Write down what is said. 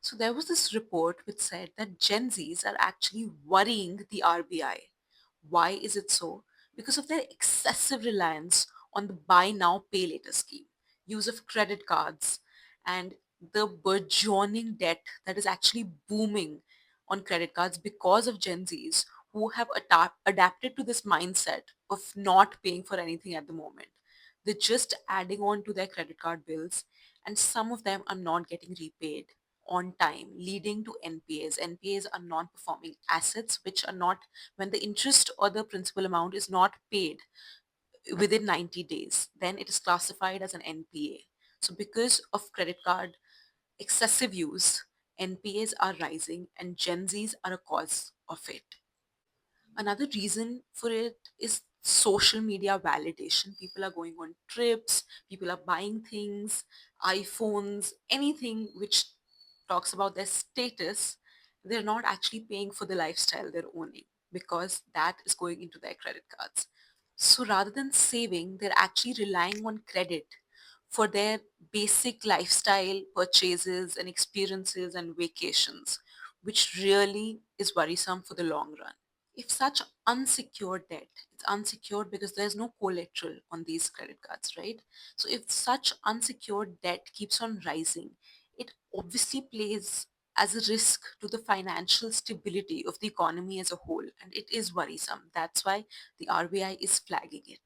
So there was this report which said that Gen Zs are actually worrying the RBI. Why is it so? Because of their excessive reliance on the buy now, pay later scheme, use of credit cards, and the burgeoning debt that is actually booming on credit cards because of Gen Zs who have adapted to this mindset of not paying for anything at the moment. They're just adding on to their credit card bills, and some of them are not getting repaid on time, leading to NPAs. NPAs are non performing assets, which are not, when the interest or the principal amount is not paid within 90 days, then it is classified as an NPA. So, because of credit card excessive use, NPAs are rising and Gen Zs are a cause of it. Another reason for it is social media validation. People are going on trips, people are buying things, iPhones, anything which talks about their status. They're not actually paying for the lifestyle they're owning because that is going into their credit cards. So rather than saving, they're actually relying on credit for their basic lifestyle purchases and experiences and vacations, which really is worrisome for the long run. If such unsecured debt, it's unsecured because there's no collateral on these credit cards, right? So if such unsecured debt keeps on rising, it obviously plays as a risk to the financial stability of the economy as a whole, and it is worrisome. That's why the RBI is flagging it.